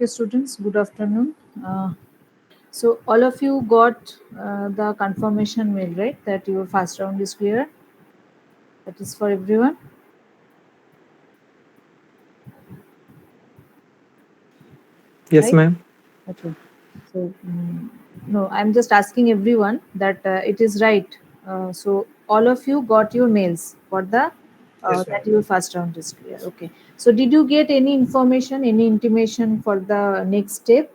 Okay, students, good afternoon. So all of you got the confirmation mail, right? That your first round is clear. That is for everyone. Yes, Right? ma'am. Okay. So no, I'm just asking everyone that it is right. So all of you got your mails for the Yes, that ma'am. your first round is clear. Okay. So did you get any information, any intimation for the next step?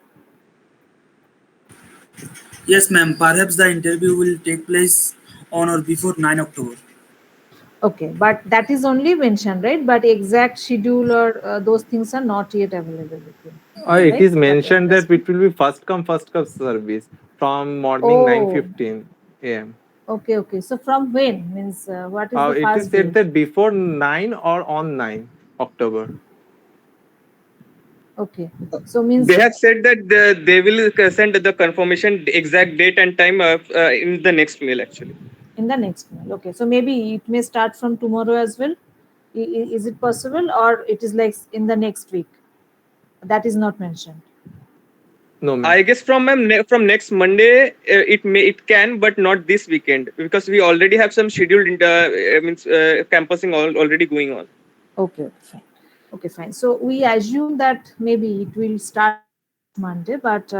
Yes, ma'am. Perhaps the interview will take place on or before 9 October. Okay, but that is only mentioned, right? But exact schedule or those things are not yet available with you, It right? is What I mentioned that understood. it will be first come service from morning Oh, 9:15 a.m. okay, okay. So from when means what is the It is first said day? that before 9 or on 9 October. Okay, so means They have said that they will send the confirmation exact date and time in the next mail actually. in the next mail. Okay, so maybe it may start from tomorrow as well. Is it possible, or it is like in the next week? That is not mentioned. No, ma'am. I guess from next Monday it can, but not this weekend because we already have some scheduled campusing already going on. Okay, okay, fine. Okay, fine. So we assume that maybe it will start Monday, but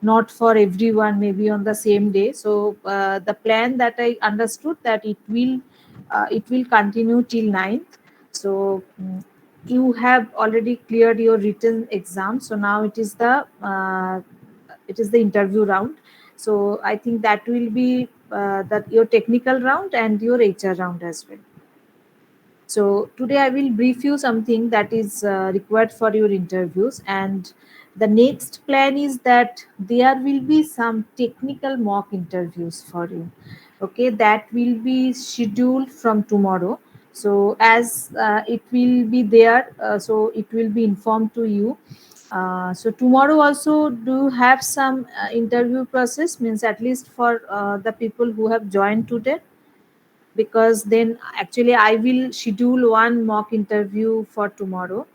not for everyone, maybe on the same day. So the plan that I understood that it will continue till 9th. So you have already cleared your written exam. So now it is the interview round. So I think that will be that your technical round and your HR round as well. So today I will brief you something that is required for your interviews, and the next plan is that there will be some technical mock interviews for you. Okay, that will be scheduled from tomorrow. So as it will be there, so it will be informed to you. So tomorrow also do have some interview process, means at least for the people who have joined today, because then actually I will schedule one mock interview for tomorrow.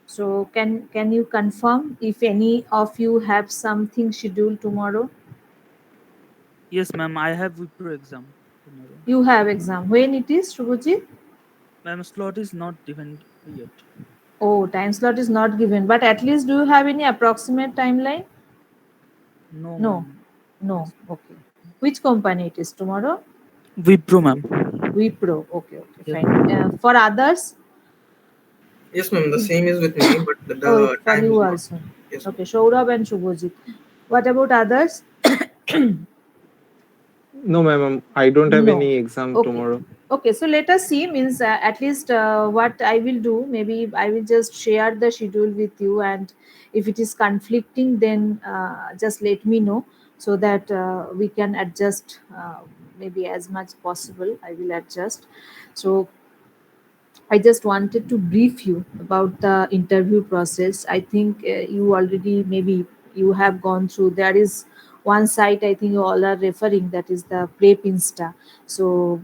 So can you confirm if any of you have something scheduled tomorrow? Yes, ma'am. I have Wipro exam tomorrow. You have exam. When it is, Shubhajit? Ma'am, slot is not given yet. Oh, time slot is not given, but at least do you have any approximate timeline? No, No, ma'am. no. Yes. Okay. Which company it is tomorrow? Wipro, ma'am. Wipro. Okay, okay, Yes. fine. For others, Yes, ma'am. The is same is with me, but oh, the for time is you not. also. Yes, ma'am. Okay, Shaurabh and Shubhajit. What about others? No, ma'am. I don't have No. any exam Okay. tomorrow. Okay. So let us see. Means at least what I will do. Maybe I will just share the schedule with you, and if it is conflicting, then just let me know so that we can adjust. Maybe as much possible, I will adjust. So I just wanted to brief you about the interview process. I think you already maybe you have gone through. There is one site I think you all are referring, that is the Prep Insta. So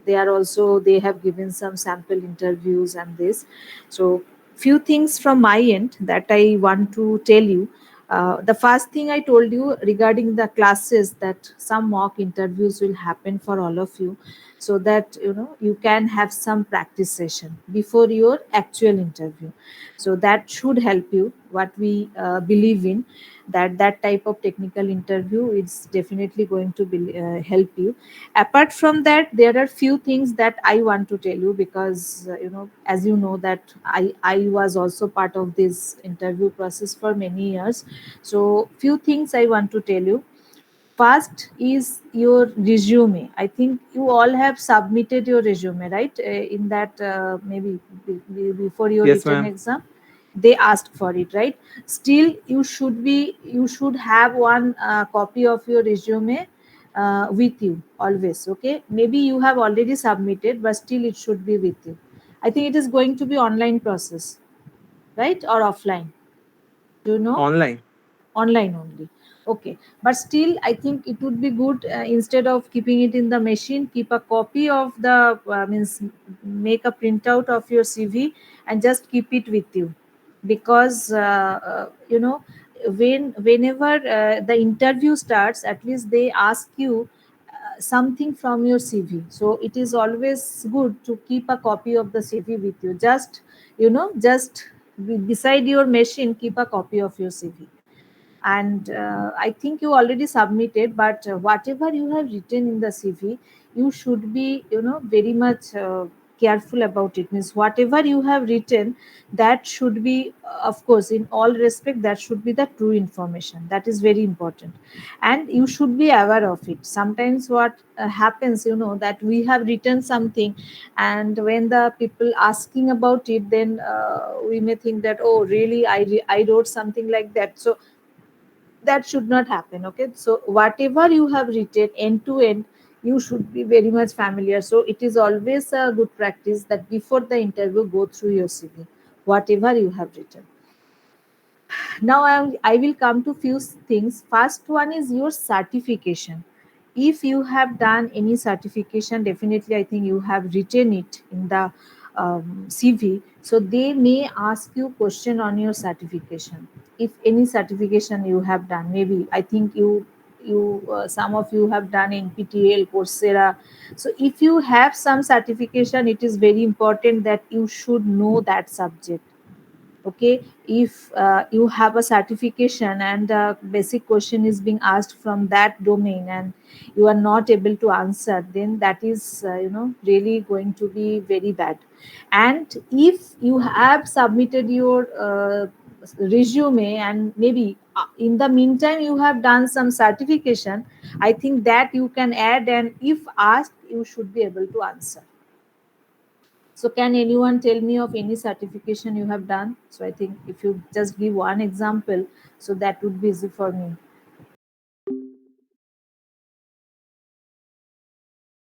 they are also, they have given some sample interviews and this. So few things from my end that I want to tell you. The first thing I told you regarding the classes, that some mock interviews will happen for all of you, so that you can have some practice session before your actual interview. So that should help you. What we believe in, that type of technical interview is definitely going to help you. Apart from that, there are few things that I want to tell you, because as you know that I was also part of this interview process for many years. So few things I want to tell you. First is your resume. I think you all have submitted your resume, right? In that maybe before your Yes, written ma'am. exam, they asked for it, right? Still, you should have one copy of your resume with you always. Okay, maybe you have already submitted, but still it should be with you. I think it is going to be online process, right, or offline? Do you know? Online. Online only. Okay, but still I think it would be good, instead of keeping it in the machine, keep a copy of the means make a printout of your CV and just keep it with you, because whenever the interview starts, at least they ask you something from your CV. So it is always good to keep a copy of the CV with you. Just, just beside your machine, keep a copy of your CV. And I think you already submitted, but whatever you have written in the CV, you should be, very much careful about it. Means whatever you have written, that should be, of course, in all respect, that should be the true information. That is very important, and you should be aware of it. Sometimes what happens, that we have written something, and when the people asking about it, then we may think that, oh really, I wrote something like that. So that should not happen. Okay, so whatever you have written end to end, you should be very much familiar. So it is always a good practice that before the interview, go through your CV, whatever you have written. Now I will come to few things. First one is your certification. If you have done any certification, definitely I think you have written it in the CV. So they may ask you question on your certification. If any certification you have done, maybe I think you some of you have done NPTEL, Coursera. So if you have some certification, it is very important that you should know that subject. Okay, if you have a certification and a basic question is being asked from that domain, and you are not able to answer, then that is really going to be very bad. And if you have submitted your resume, and maybe in the meantime you have done some certification, I think that you can add, and if asked, you should be able to answer. So can anyone tell me of any certification you have done? So I think if you just give one example, so that would be easy for me.